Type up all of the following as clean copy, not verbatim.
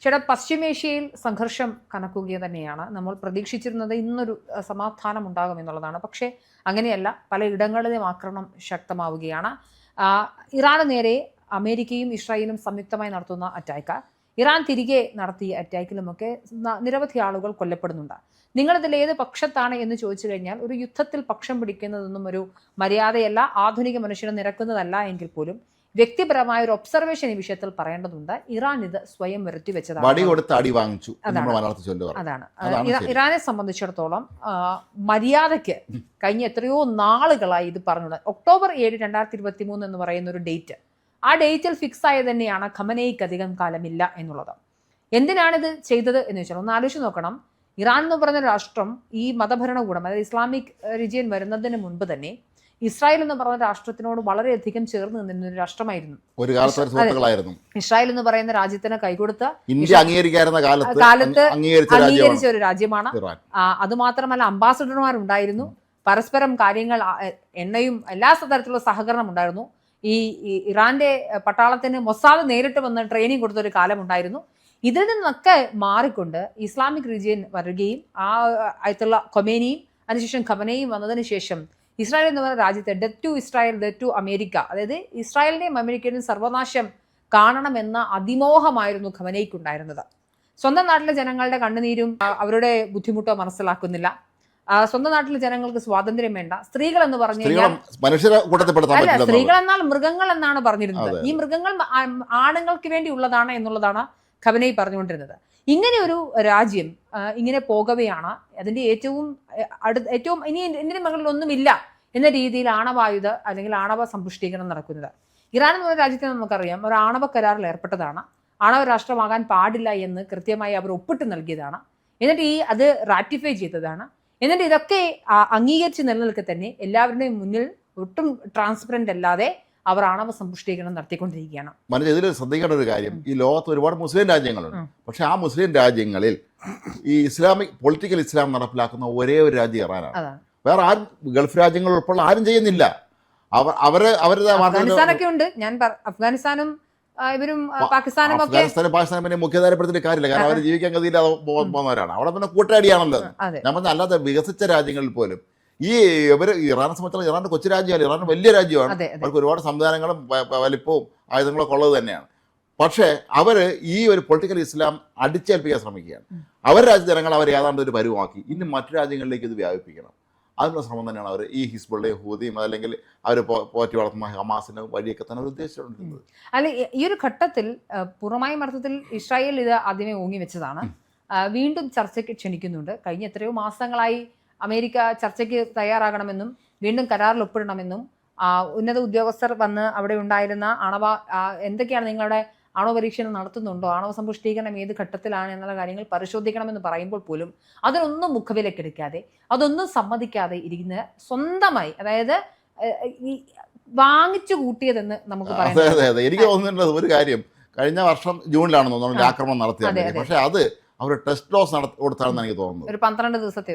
ചേട്ടാ, പശ്ചിമേഷ്യയിൽ സംഘർഷം കനക്കുക തന്നെയാണ്. നമ്മൾ പ്രതീക്ഷിച്ചിരുന്നത് ഇന്നൊരു സമാധാനം ഉണ്ടാകുമെന്നുള്ളതാണ്. പക്ഷേ അങ്ങനെയല്ല, പലയിടങ്ങളിലും ആക്രമണം ശക്തമാവുകയാണ്. ഇറാന് നേരെ അമേരിക്കയും ഇസ്രായേലും സംയുക്തമായി നടത്തുന്ന അറ്റാക്ക്, ഇറാൻ തിരികെ നടത്തിയ അറ്റാക്കിലുമൊക്കെ നിരവധി ആളുകൾ കൊല്ലപ്പെടുന്നുണ്ട്. നിങ്ങളിതിൽ ഏത് പക്ഷത്താണ് എന്ന് ചോദിച്ചു കഴിഞ്ഞാൽ, ഒരു യുദ്ധത്തിൽ പക്ഷം പിടിക്കുന്നതൊന്നും ഒരു മര്യാദയല്ല, ആധുനിക മനുഷ്യന് നിരക്കുന്നതല്ല എങ്കിൽ പോലും വ്യക്തിപരമായ ഒരു ഒബ്സർവേഷൻ ഈ വിഷയത്തിൽ പറയേണ്ടതുണ്ട്. ഇറാൻ ഇത് സ്വയം വരുത്തി വെച്ചതാണ്. അതാണ് ഇറാനെ സംബന്ധിച്ചിടത്തോളം മര്യാദയ്ക്ക് കഴിഞ്ഞ എത്രയോ നാളുകളായി ഇത് പറഞ്ഞത്. ഒക്ടോബർ 7, 2023 എന്ന് പറയുന്ന ഒരു ഡേറ്റ്, ആ ഡേറ്റിൽ ഫിക്സ് ആയത് തന്നെയാണ് ഖമനേയ്ക്ക് അധികം കാലമില്ല എന്നുള്ളത്. എന്തിനാണിത് ചെയ്തത് എന്ന് വെച്ചാൽ ഒന്ന് ആലോചിച്ച് നോക്കണം. ഇറാൻ എന്ന് പറയുന്ന രാഷ്ട്രം ഈ മതഭരണകൂടം, അതായത് ഇസ്ലാമിക് റിജിയൻ വരുന്നതിന് മുൻപ് തന്നെ ഇസ്രായേൽ എന്ന് പറയുന്ന രാഷ്ട്രത്തിനോട് വളരെയധികം ചേർന്ന് നിന്നിരുന്ന ഒരു രാഷ്ട്രമായിരുന്നു. ഒരു കാലത്ത് ഇസ്രായേൽ എന്ന് പറയുന്ന രാജ്യത്തിന് കൈകൊടുത്ത് കാലത്ത് അംഗീകരിച്ച ഒരു രാജ്യമാണ്. അതുമാത്രമല്ല, അംബാസഡർമാരുണ്ടായിരുന്നു, പരസ്പരം കാര്യങ്ങൾ എണ്ണയും എല്ലാ തരത്തിലുള്ള സഹകരണം ഉണ്ടായിരുന്നു. ഈ ഇറാന്റെ പട്ടാളത്തിന് മൊസാദ് നേരിട്ട് വന്ന് ട്രെയിനിങ് കൊടുത്തൊരു കാലമുണ്ടായിരുന്നു. ഇതിൽ നിന്നൊക്കെ മാറിക്കൊണ്ട് ഇസ്ലാമിക് റീജിയൻ വരികയും ആയത്തുള്ള ഖൊമേനിയും അതിനുശേഷം ഖമനയും വന്നതിന് ശേഷം ഇസ്രായേൽ എന്ന് പറയുന്ന രാജ്യത്തെ death to Israel, death to America, അതായത് ഇസ്രായേലിന്റെയും അമേരിക്കയുടെയും സർവനാശം കാണണമെന്ന അതിമോഹമായിരുന്നു ഖമനയ്ക്കുണ്ടായിരുന്നത്. സ്വന്തം നാട്ടിലെ ജനങ്ങളുടെ കണ്ണുനീരും അവരുടെ ബുദ്ധിമുട്ടോ മനസ്സിലാക്കുന്നില്ല. സ്വന്തം നാട്ടിലെ ജനങ്ങൾക്ക് സ്വാതന്ത്ര്യം വേണ്ട. സ്ത്രീകൾ എന്ന് പറഞ്ഞു കഴിഞ്ഞാൽ സ്ത്രീകൾ എന്നാൽ മൃഗങ്ങൾ എന്നാണ് പറഞ്ഞിരുന്നത്. ഈ മൃഗങ്ങൾ ആണുങ്ങൾക്ക് വേണ്ടി ഉള്ളതാണ് എന്നുള്ളതാണ് ഖമനൈ പറഞ്ഞുകൊണ്ടിരുന്നത്. ഇങ്ങനെ ഒരു രാജ്യം ഇങ്ങനെ പോകവെയാണ് അതിന്റെ ഏറ്റവും ഇനി ഇതിന്റെ മകളിലൊന്നുമില്ല എന്ന രീതിയിൽ ആണവായുധ അല്ലെങ്കിൽ ആണവ സമ്പുഷ്ടീകരണം നടക്കുന്നത്. ഇറാൻ എന്ന രാജ്യത്തെ നമുക്കറിയാം, ഒരു ആണവ കരാറിൽ ഏർപ്പെട്ടതാണ്. ആണവ രാഷ്ട്രമാകാൻ പാടില്ല എന്ന് കൃത്യമായി അവർ ഒപ്പിട്ട് നൽകിയതാണ്. എന്നിട്ട് അത് റാറ്റിഫൈ ചെയ്തതാണ്. എന്നിട്ട് ഇതൊക്കെ അംഗീകരിച്ച് നിലനിൽക്കെ തന്നെ എല്ലാവരുടെയും മുന്നിൽ ഒട്ടും ട്രാൻസ്പെറന്റ് അല്ലാതെ അവർ ആണവ സമ്പുഷ്ടീകരണം നടത്തിക്കൊണ്ടിരിക്കുകയാണ്. ഇതിൽ ശ്രദ്ധിക്കേണ്ട ഒരു കാര്യം, ഈ ലോകത്ത് ഒരുപാട് മുസ്ലിം രാജ്യങ്ങളുണ്ട്. പക്ഷെ ആ മുസ്ലിം രാജ്യങ്ങളിൽ ഈ ഇസ്ലാമിക് പൊളിറ്റിക്കൽ ഇസ്ലാം നടപ്പിലാക്കുന്ന ഒരേ ഒരു രാജ്യം ഇറാനാണ്. വേറെ ആരും ഗൾഫ് രാജ്യങ്ങൾ ഉൾപ്പെടെ ആരും ചെയ്യുന്നില്ല. അഫ്ഗാനിസ്ഥാനൊക്കെ ഉണ്ട്. അഫ്ഗാനിസ്ഥാനും ഇവരും പാകിസ്ഥാനും പിന്നെ മുഖ്യധാരപ്പെടുത്തിയിട്ട് കാര്യമില്ല, കാരണം അവർ ജീവിക്കാൻ ഗതിയില്ലാതെ പോകുന്നവരാണ്. അവിടെ പിന്നെ കൂട്ടടിയാണല്ലോ. ഞാൻ പറഞ്ഞ അല്ലാതെ വികസിച്ച രാജ്യങ്ങളിൽ പോലും ഇറാനെ സംബന്ധിച്ചുള്ള ഇറാന്റെ കൊച്ചു രാജ്യമല്ല, ഇറാൻ വലിയ രാജ്യമാണ്. അവർക്ക് ഒരുപാട് സംവിധാനങ്ങളും വലിപ്പവും ആയുധങ്ങളൊക്കെ ഉള്ളത് തന്നെയാണ്. പക്ഷേ അവർ ഈ ഒരു പൊളിറ്റിക്കൽ ഇസ്ലാം അടിച്ചേൽപ്പിക്കാൻ ശ്രമിക്കുകയാണ്. അവരുടെ രാജ്യ ജനങ്ങൾ അവർ ഏതാണ്ട് ഒരു പരുവമാക്കി ഇനി മറ്റു രാജ്യങ്ങളിലേക്ക് ഇത് വ്യാപിപ്പിക്കണം. അതിനുള്ള ശ്രമം തന്നെയാണ് അവർ ഈ ഹിസ്ബുള്ളയും ഹൂതിയും അല്ലെങ്കിൽ അവർ പോറ്റി വളർത്തുന്ന ഹമാസിന്റെ വഴിയൊക്കെ തന്നെ അവർ ഉദ്ദേശിച്ചുകൊണ്ടിരുന്നത്. അല്ല, ഈ ഒരു ഘട്ടത്തിൽ പൂർണ്ണമായും അർത്ഥത്തിൽ ഇസ്രായേൽ ഇത് ആദ്യമേ ഊങ്ങി വെച്ചതാണ്. വീണ്ടും ചർച്ചയ്ക്ക് ക്ഷണിക്കുന്നുണ്ട്. കഴിഞ്ഞ എത്രയോ മാസങ്ങളായി അമേരിക്ക ചർച്ചയ്ക്ക് തയ്യാറാകണമെന്നും വീണ്ടും കരാറിൽ ഒപ്പിടണമെന്നും ഉന്നത ഉദ്യോഗസ്ഥർ വന്ന് അവിടെ ഉണ്ടായിരുന്ന എന്തൊക്കെയാണ് നിങ്ങളുടെ ആണവ പരീക്ഷണം നടത്തുന്നുണ്ടോ, ആണവ സമ്പുഷ്ടീകരണം ഏത് ഘട്ടത്തിലാണ് എന്നുള്ള കാര്യങ്ങൾ പരിശോധിക്കണമെന്ന് പറയുമ്പോൾ പോലും അതിനൊന്നും മുഖവിലക്കെടുക്കാതെ, അതൊന്നും സമ്മതിക്കാതെ ഇരിക്കുന്ന സ്വന്തമായി, അതായത് ഈ വാങ്ങിച്ചു കൂട്ടിയതെന്ന് നമുക്ക് പറയാം. എനിക്ക് തോന്നുന്നത് ഒരു കാര്യം, കഴിഞ്ഞ വർഷം ജൂണിലാണെന്ന് തോന്നുന്നു ആക്രമണം നടത്തിയത്. പക്ഷെ അത് അവർ ടെസ്റ്റ് ഡോസ് കൊടുത്താണെന്ന് എനിക്ക് തോന്നുന്നത്. ഒരു 12 ദിവസത്തെ.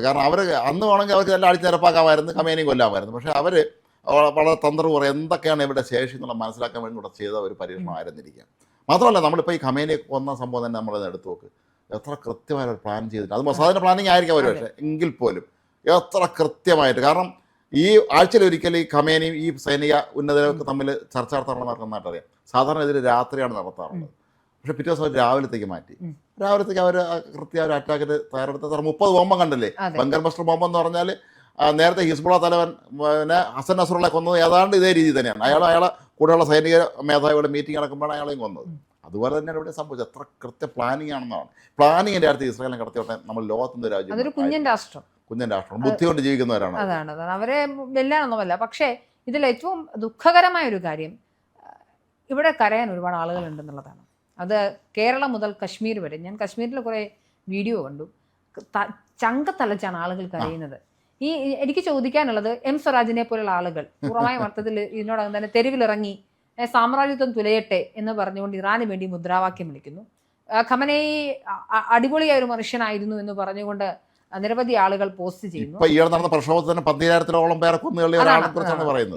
കാരണം അവർ അന്ന് വേണമെങ്കിൽ അവർക്ക് എല്ലാം അടിച്ച് നിരപ്പാക്കാമായിരുന്നു, ഖമേനിയും കൊല്ലാമായിരുന്നു. പക്ഷെ അവർ വളരെ തന്ത്രപൂർവ്വം എന്തൊക്കെയാണ് ഇവരുടെ ശേഷി എന്നുള്ള മനസ്സിലാക്കാൻ വേണ്ടി കൂടെ ചെയ്ത ഒരു പരീക്ഷണമായിരുന്നിരിക്കുക. മാത്രമല്ല, നമ്മളിപ്പോൾ ഈ ഖമേനിയെ കൊന്ന സംഭവം തന്നെ നമ്മളത് എടുത്തു നോക്ക്. എത്ര കൃത്യമായ ഒരു പ്ലാൻ ചെയ്തിട്ട്, അത് മൊസാദിന്റെ പ്ലാനിങ് ആയിരിക്കാം ഒരു പക്ഷേ, എങ്കിൽ പോലും എത്ര കൃത്യമായിട്ട്. കാരണം ഈ ആഴ്ചയിലൊരിക്കൽ ഈ ഖമേനിയും ഈ സൈനിക ഉന്നതരൊക്കെ തമ്മിൽ ചർച്ച നടത്തുന്നതായിട്ട് അറിയാം. സാധാരണ ഇതിൽ രാത്രിയാണ് നടത്താറുള്ളത്. പക്ഷെ പിറ്റേ ദിവസം രാവിലത്തേക്ക് മാറ്റി. രാവിലത്തേക്ക് അവർ കൃത്യ ഒരു അറ്റാക്കിന് തയ്യാറെടുത്ത 30 ബോംബം കണ്ടില്ലേ. ബങ്കർ ബസ്റ്റർ ബോംബ് എന്ന് പറഞ്ഞാൽ നേരത്തെ ഹിസ്ബുള്ള തലവൻ ഹസൻ നസ്രുള്ള കൊന്നത് ഏതാണ്ട് ഇതേ രീതി തന്നെയാണ്. അയാളെ കൂടെയുള്ള സൈനിക മേധാവിയുടെ മീറ്റിംഗ് നടക്കുമ്പോഴാണ് അയാളെയും കൊന്നത്. അതുപോലെ തന്നെയാണ് ഇവിടെ സംഭവിച്ചത്. എത്ര കൃത്യ പ്ലാനിങ് ആണെന്നാണ്. പ്ലാനിങ്ങിന്റെ അടുത്ത് ഇസ്രായേലിനെ കടത്തിയോട്ടെ നമ്മൾ ലോകത്തിന്റെ രാജ്യം, കുഞ്ഞൻ രാഷ്ട്രം, ബുദ്ധി കൊണ്ട് ജീവിക്കുന്നവരാണ്. അതാണ് അവരെ വെല്ലാനൊന്നുമല്ല. പക്ഷേ ഇതിൽ ഏറ്റവും ദുഃഖകരമായ ഒരു കാര്യം, ഇവിടെ കരയാൻ ഒരുപാട് ആളുകളുണ്ടെന്നുള്ളതാണ്. അത് കേരളം മുതൽ കശ്മീർ വരെ. ഞാൻ കശ്മീരിൽ കുറേ വീഡിയോ കണ്ടു. ചങ്കത്തലച്ചാണ് ആളുകൾ കരയുന്നത്. എനിക്ക് ചോദിക്കാനുള്ളത്, എം സ്വരാജിനെ പോലുള്ള ആളുകൾ പൂർണ്ണമായ അർത്ഥത്തിൽ ഇതിനോടകം തന്നെ തെരുവിലിറങ്ങി സാമ്രാജ്യത്വം തുലയട്ടെ എന്ന് പറഞ്ഞുകൊണ്ട് ഇറാന് വേണ്ടി മുദ്രാവാക്യം വിളിക്കുന്നു. ഖമനൈ അടിപൊളിയായ ഒരു മനുഷ്യനായിരുന്നു എന്ന് പറഞ്ഞുകൊണ്ട് നിരവധി ആളുകൾ പോസ്റ്റ് ചെയ്യുന്നു.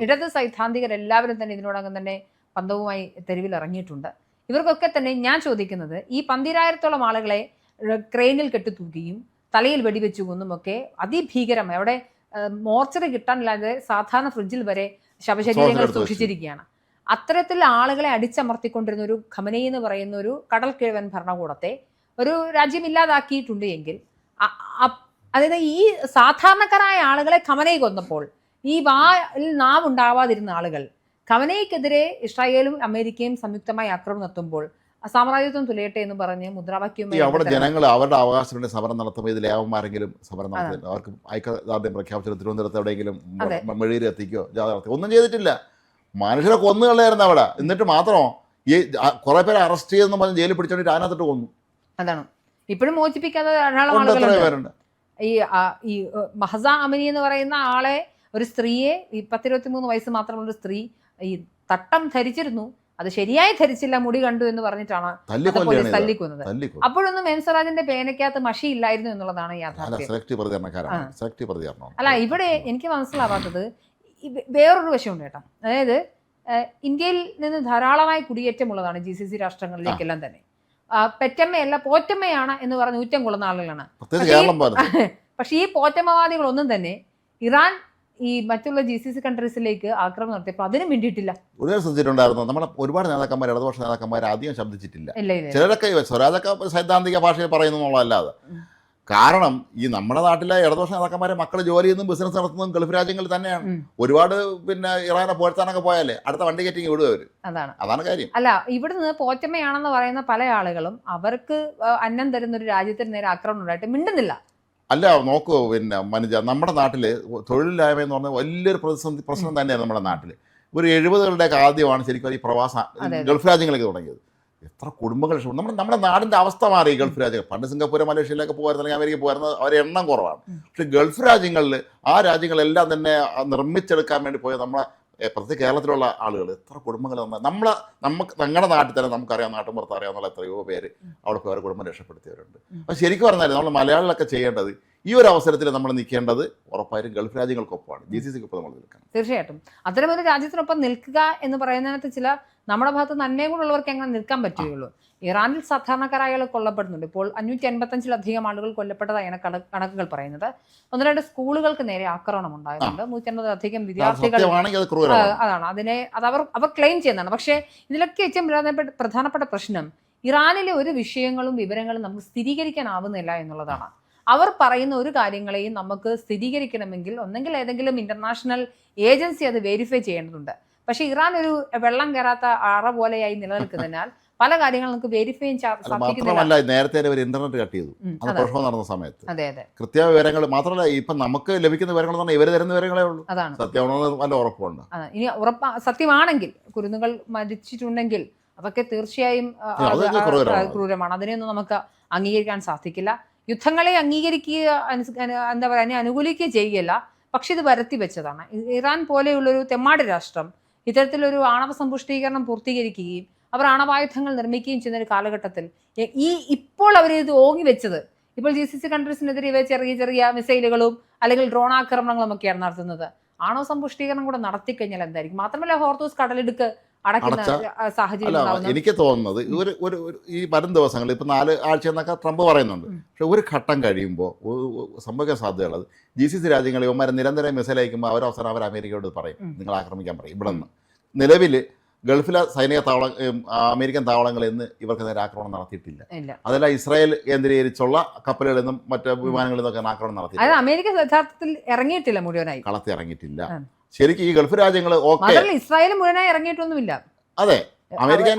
ഇടത് സൈദ്ധാന്തികർ എല്ലാവരും തന്നെ ഇതിനോടകം തന്നെ പന്തവുമായി തെരുവിൽ ഇറങ്ങിയിട്ടുണ്ട്. ഇവർക്കൊക്കെ തന്നെ ഞാൻ ചോദിക്കുന്നത്, ഈ 12,000-ഓളം ആളുകളെ ക്രെയിനിൽ കെട്ടിത്തൂക്കിയും തലയിൽ വെടിവെച്ചു കൊന്നുമൊക്കെ അതിഭീകരമായി അവിടെ മോർച്ചറി കിട്ടാനില്ലാതെ സാധാരണ ഫ്രിഡ്ജിൽ വരെ ശവശരീരങ്ങൾ സൂക്ഷിച്ചിരിക്കുകയാണ്. അത്തരത്തിൽ ആളുകളെ അടിച്ചമർത്തിക്കൊണ്ടിരുന്ന ഒരു ഖമനൈ എന്ന് പറയുന്ന ഒരു കടൽ കിഴവൻ ഭരണകൂടത്തെ ഒരു രാജ്യം ഇല്ലാതാക്കിയിട്ടുണ്ട് എങ്കിൽ, അതായത് ഈ സാധാരണക്കാരായ ആളുകളെ ഖമനൈ കൊന്നപ്പോൾ ഈ വായിൽ നാവുണ്ടാവാതിരുന്ന ആളുകൾ ഖമനൈക്കെതിരെ ഇസ്രായേലും അമേരിക്കയും സംയുക്തമായി ആക്രമണം നടത്തുമ്പോൾ സാമ്രാജ്യത്വം തുലയട്ടെ എന്ന് പറഞ്ഞ് മുദ്രാവാക്യം അവിടെ ജനങ്ങൾ അവരുടെ അവകാശത്തിന് സമരം നടത്തുമ്പോൾ ഇതിൽ ഏവന്മാരെങ്കിലും സമരം നടത്തില്ല. അവർക്ക് ഐക്യദാർഢ്യം പ്രഖ്യാപിച്ചത് തിരുവനന്തപുരത്ത് എവിടെയെങ്കിലും മെഴുകുതിരി എത്തിക്കോ ജാഥ നടത്തിയോ ഒന്നും ചെയ്തിട്ടില്ല. മനുഷ്യരെ കൊന്നുകളായിരുന്നു അവിടെ. എന്നിട്ട് മാത്രമോ ഈ കുറെ പേരെ അറസ്റ്റ് ചെയ്തെന്ന് പറഞ്ഞ് ജയിലിൽ പിടിച്ചോണ്ടിട്ട് അതിനകത്തിട്ട് കൊന്നു. അതാണ് ഇപ്പോഴും മോചിപ്പിക്കാതെ ധാരാളം ആളുകളുണ്ട്. ഈ മഹസ അമിനി എന്ന് പറയുന്ന ആളെ, ഒരു സ്ത്രീയെ, 23 വയസ്സ് മാത്രമുള്ള ഒരു സ്ത്രീ ഈ തട്ടം ധരിച്ചിരുന്നു, അത് ശരിയായി ധരിച്ചില്ല, മുടി കണ്ടു എന്ന് പറഞ്ഞിട്ടാണ് പോലീസ് തല്ലിക്കൊന്നത്. അപ്പോഴൊന്നും മെൻസറാജിന്റെ പേനയ്ക്കകത്ത് മഷി ഇല്ലായിരുന്നു എന്നുള്ളതാണ് യാഥാർത്ഥ്യം. അല്ല, ഇവിടെ എനിക്ക് മനസ്സിലാവാത്തത് വേറൊരു വശമുണ്ട് കേട്ടോ. അതായത് ഇന്ത്യയിൽ നിന്ന് ധാരാളമായി കുടിയേറ്റമുള്ളതാണ് GCC രാഷ്ട്രങ്ങളിലേക്കെല്ലാം തന്നെ. പെറ്റമ്മയല്ല പോറ്റമ്മയാണ് എന്ന് പറഞ്ഞ് ഊറ്റം കൊള്ളുന്ന ആളുകളാണ്. പക്ഷെ ഈ പോറ്റമ്മവാദികളൊന്നും തന്നെ ഇറാൻ ഈ മറ്റുള്ള GCC കൺട്രീസിലേക്ക് ആക്രമണം നടത്തിയപ്പോൾ അതിനും വേണ്ടിയിട്ടില്ല. ശ്രദ്ധിച്ചിട്ടുണ്ടായിരുന്നു നമ്മുടെ ഒരുപാട് നേതാക്കന്മാർ, ഇടതുപക്ഷ നേതാക്കന്മാർ അധികം ശബ്ദിച്ചിട്ടില്ല. ചിലരൊക്കെ സ്വരാജൊക്കെ സൈദ്ധാന്തിക ഭാഷയിൽ പറയുന്നു എന്നുള്ളതല്ലാതെ. കാരണം ഈ നമ്മുടെ നാട്ടിലെ ഇടതുപക്ഷ നേതാക്കന്മാരെ മക്കൾ ജോലി ചെയ്യുന്നതും ബിസിനസ് നടത്തുന്നതും ഗൾഫ് രാജ്യങ്ങളിൽ തന്നെയാണ്. ഒരുപാട് ഇറാനെ പോഴ്ത്താനൊക്കെ പോയാലേ അടുത്ത വണ്ടി കയറ്റി വിടുക അവര്. അതാണ് കാര്യം. അല്ല, ഇവിടുന്ന് പോറ്റമ്മയാണെന്ന് പറയുന്ന പല ആളുകളും അവർക്ക് അന്നം തരുന്ന ഒരു രാജ്യത്തിന് നേരെ ആക്രമണം ഉണ്ടായിട്ട് മിണ്ടുന്നില്ല. അല്ല, നോക്കൂ മനുജ, നമ്മുടെ നാട്ടിൽ തൊഴിലില്ലായ്മ എന്ന് പറഞ്ഞാൽ വലിയൊരു പ്രശ്നം തന്നെയാണ്. നമ്മുടെ നാട്ടിൽ ഒരു 70കളുടെയൊക്കെ ആദ്യമാണ് ശരിക്കും ഈ ഗൾഫ് രാജ്യങ്ങളൊക്കെ തുടങ്ങിയത്. എത്ര കുടുംബങ്ങൾ നമ്മുടെ നാടിൻ്റെ അവസ്ഥ മാറി. ഗൾഫ് രാജ്യങ്ങൾ പണ്ട് സിംഗപ്പൂർ, മലേഷ്യയിലൊക്കെ പോകുമായിരുന്നു, അല്ലെങ്കിൽ അമേരിക്ക പോകുമായിരുന്നു, അവരുടെ എണ്ണം കുറവാണ്. പക്ഷെ ഗൾഫ് രാജ്യങ്ങളിൽ ആ രാജ്യങ്ങളെല്ലാം തന്നെ നിർമ്മിച്ചെടുക്കാൻ വേണ്ടി പോയ നമ്മളെ പ്രത്യേക കേരളത്തിലുള്ള ആളുകൾ എത്ര കുടുംബങ്ങൾ ഞങ്ങളുടെ നാട്ടിൽ തന്നെ നമുക്കറിയാം, നാട്ടുമ്പുറത്ത് അറിയാവുന്ന എത്രയോ പേര് അവിടെ പോയി അവരുടെ കുടുംബം രക്ഷപ്പെടുത്തിയവരുണ്ട്. അപ്പോൾ ശരിക്കും പറഞ്ഞാൽ നമ്മൾ മലയാളികളൊക്കെ ചെയ്യേണ്ടത് ഈ ഒരു അവസരത്തിൽ നമ്മൾ നിൽക്കേണ്ടത് ഉറപ്പായും ഗൾഫ് രാജ്യങ്ങൾക്കൊപ്പമാണ്, GCCക്കൊപ്പം നമ്മൾ നിൽക്കണം. തീർച്ചയായിട്ടും അത്തരമൊരു രാജ്യത്തിനൊപ്പം നിൽക്കുക എന്ന് പറയുന്നതിനകത്ത് ചില നമ്മുടെ ഭാഗത്ത് നന്മയും കൂടെയുള്ളവർക്ക് എങ്ങനെ നിൽക്കാൻ പറ്റുകയുള്ളൂ. ഇറാനിൽ സാധാരണക്കാരായ ആളുകൾ കൊല്ലപ്പെടുന്നുണ്ട്. ഇപ്പോൾ 585-ലധികം ആളുകൾ കൊല്ലപ്പെട്ടതായാണ് കണക്കുകൾ പറയുന്നത്. 1-2 സ്കൂളുകൾക്ക് നേരെ ആക്രമണം ഉണ്ടാകുന്നുണ്ട്. 150-ലധികം വിദ്യാർത്ഥികൾ. അതാണ് അവർ ക്ലെയിം ചെയ്യുന്നതാണ്. പക്ഷേ ഇതിലൊക്കെ ഏറ്റവും പ്രധാനപ്പെട്ട പ്രശ്നം ഇറാനിലെ ഒരു വിഷയങ്ങളും വിവരങ്ങളും നമുക്ക് സ്ഥിരീകരിക്കാനാവുന്നില്ല എന്നുള്ളതാണ്. അവർ പറയുന്ന ഒരു കാര്യങ്ങളെയും നമുക്ക് സ്ഥിരീകരിക്കണമെങ്കിൽ ഒന്നെങ്കിൽ ഏതെങ്കിലും ഇന്റർനാഷണൽ ഏജൻസി അത് വെരിഫൈ ചെയ്യേണ്ടതുണ്ട്. പക്ഷെ ഇറാൻ ഒരു വെള്ളം കയറാത്ത അറ പോലെയായി നിലനിൽക്കുന്നതിനാൽ പല കാര്യങ്ങളും നമുക്ക് വെരിഫൈ മാത്രമല്ല, നേരത്തെ ഇന്റർനെറ്റ് കട്ട് ചെയ്തു പ്രശ്നം നടന്ന സമയത്ത്. കൃത്യ വിവരങ്ങൾ മാത്രമല്ല, ഇപ്പൊ നമുക്ക് ലഭിക്കുന്ന വിവരങ്ങൾ തന്നെ ഇവര് തരുന്ന വിവരങ്ങളേ ഉള്ളൂ. സത്യമാണോ നല്ല ഉറപ്പുണ്ട്. ഇനി സത്യമാണെങ്കിൽ, കുരുന്നുകൾ മരിച്ചിട്ടുണ്ടെങ്കിൽ അതൊക്കെ തീർച്ചയായും ക്രൂരമാണ്. അതിനെയൊന്നും നമുക്ക് അംഗീകരിക്കാൻ സാധിക്കില്ല. യുദ്ധങ്ങളെ അംഗീകരിക്കുക, എന്താ പറയുക, അതിനെ അനുകൂലിക്കുകയും ചെയ്യുകയല്ല. പക്ഷെ ഇത് വരുത്തി വെച്ചതാണ്. ഇറാൻ പോലെയുള്ളൊരു തെമ്മാടി രാഷ്ട്രം ഇത്തരത്തിലൊരു ആണവ സമ്പുഷ്ടീകരണം പൂർത്തീകരിക്കുകയും അവർ ആണവായുധങ്ങൾ നിർമ്മിക്കുകയും ചെയ്യുന്ന ഒരു കാലഘട്ടത്തിൽ ഇപ്പോൾ അവർ ഇത് ഓങ്ങി വെച്ചത്, ഇപ്പോൾ GCC കൺട്രീസിനെതിരെ ഇവ ചെറിയ ചെറിയ മിസൈലുകളും അല്ലെങ്കിൽ ഡ്രോൺ ആക്രമണങ്ങളും ഒക്കെയാണ് നടത്തുന്നത്. ആണവ സമ്പുഷ്ടീകരണം കൂടെ നടത്തിക്കഴിഞ്ഞാൽ എന്തായിരിക്കും? മാത്രമല്ല ഹോർമൂസ് കടലിടുക്ക് അടയ്ക്കുന്ന സാഹചര്യം. എനിക്ക് തോന്നുന്നത് ഈ വരും ദിവസങ്ങളിൽ ഇപ്പൊ 4 ആഴ്ച എന്നൊക്കെ ട്രംപ് പറയുന്നുണ്ട്. പക്ഷെ ഒരു ഘട്ടം കഴിയുമ്പോൾ സംഭവിക്കാൻ സാധ്യതയുള്ളത് GCC രാജ്യങ്ങൾ ഇവന്മാരെ നിരന്തരം മിസൈൽ അയക്കുമ്പോൾ അവരവസാനം അവർ അമേരിക്കയോട് പറയും, നിങ്ങൾ ആക്രമിക്കാൻ പറയും. ഇവിടെ നിന്ന് നിലവിൽ ഗൾഫിലെ സൈനിക അമേരിക്കൻ താവളങ്ങളിൽ നിന്ന് ഇവർക്ക് നേരെ ആക്രമണം നടത്തിയിട്ടില്ല. അതല്ല, ഇസ്രായേൽ കേന്ദ്രീകരിച്ചുള്ള കപ്പലുകളിൽ നിന്നും മറ്റു വിമാനങ്ങളിൽ നിന്നൊക്കെ ആക്രമണം നടത്തി. അമേരിക്ക യഥാർത്ഥത്തിൽ ഇറങ്ങിയിട്ടില്ല, മുഴുവനായി കളത്തി ഇറങ്ങിയിട്ടില്ല. ശരിക്കും ഈ ഗൾഫ് രാജ്യങ്ങൾ ഇസ്രായേൽ മുഴുവനായി ഇറങ്ങിയിട്ടൊന്നുമില്ല. അതെ, അമേരിക്ക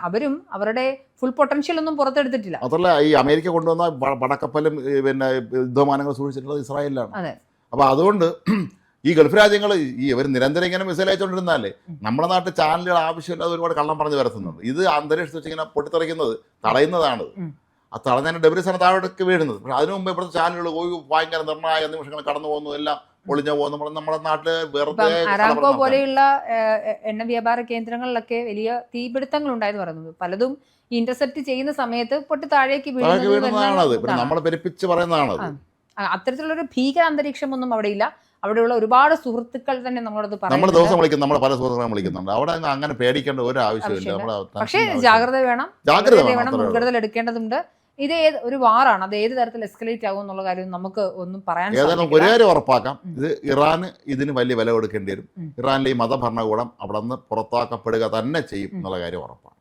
അവരും അവരുടെ ഫുൾ പൊട്ടൻഷ്യൽ ഒന്നും പുറത്തെടുത്തിട്ടില്ല. അതല്ല, ഈ അമേരിക്ക കൊണ്ടുവന്ന പടക്കപ്പലും പിന്നെ യുദ്ധവിമാനങ്ങൾ സൂക്ഷിച്ചിട്ടുള്ളത് ഇസ്രായേലിലാണ്. അപ്പൊ അതുകൊണ്ട് ഈ ഗൾഫ് രാജ്യങ്ങൾ ഇവർ നിരന്തരം ഇങ്ങനെ മിസൈൽ അയച്ചുകൊണ്ടിരുന്നാലേ നമ്മുടെ നാട്ടിൽ ചാനലുകൾ ആവശ്യമില്ലാതെ ഒരുപാട് കള്ളം പറഞ്ഞ് വരുത്തുന്നുണ്ട്. ഇത് അന്തരീക്ഷത്തിൽ വെച്ച് ഇങ്ങനെ പൊട്ടിത്തെറിക്കുന്നത് തടയുന്നതാണ്. ആ തടഞ്ഞ ഡെബ്രിസാണ് താഴേക്ക് വീഴുന്നത്. പക്ഷെ അതിനു മുമ്പ് ഇവിടുത്തെ ചാനലുകൾ ഭയങ്കര നിർണായക നിമിഷങ്ങൾ കടന്നു പോകുന്നു, എല്ലാം ഒളിഞ്ഞു പോകുന്നു. നമ്മുടെ നാട്ടില് അരാംകോ പോലെയുള്ള എണ്ണ വ്യാപാര കേന്ദ്രങ്ങളിലൊക്കെ വലിയ തീപിടുത്തങ്ങൾ ഉണ്ടായെന്ന് പറയുന്നത്. പലതും ഇന്റർസെപ്റ്റ് ചെയ്യുന്ന സമയത്ത് പൊട്ടി താഴേക്ക് വീഴുന്നതാണത്. നമ്മളെ പെരുപ്പിച്ച് പറയുന്നതാണത്. അത്തരത്തിലുള്ളൊരു ഭീകര അന്തരീക്ഷമൊന്നും അവിടെ ഇല്ല. അവിടെയുള്ള ഒരുപാട് സുഹൃത്തുക്കൾ തന്നെ നമ്മളോട് നമ്മൾ പറയുന്നത്. ദിവസം വിളിക്കും, നമ്മൾ പല സുഹൃത്തുക്കളെ വിളിക്കുന്നുണ്ട്. അവിടെ അങ്ങനെ പേടിക്കേണ്ട ഒരു ആവശ്യമില്ല. പക്ഷേ ജാഗ്രത വേണം, മുൻകരുതൽ എടുക്കേണ്ടതുണ്ട്. ഇത് ഒരു വാറാണ്, അത് ഏത് തരത്തിൽ എസ്കലേറ്റ് ആകും എന്നുള്ള കാര്യം നമുക്ക് ഒന്നും പറയാൻ ഏതായാലും ഒരു കാര്യം ഉറപ്പാക്കാം, ഇത് ഇറാന് ഇതിന് വലിയ വില കൊടുക്കേണ്ടി വരും. ഇറാനിലെ ഈ മതഭരണകൂടം അവിടെ നിന്ന് പുറത്താക്കപ്പെടുക തന്നെ ചെയ്യും എന്നുള്ള കാര്യം ഉറപ്പാണ്.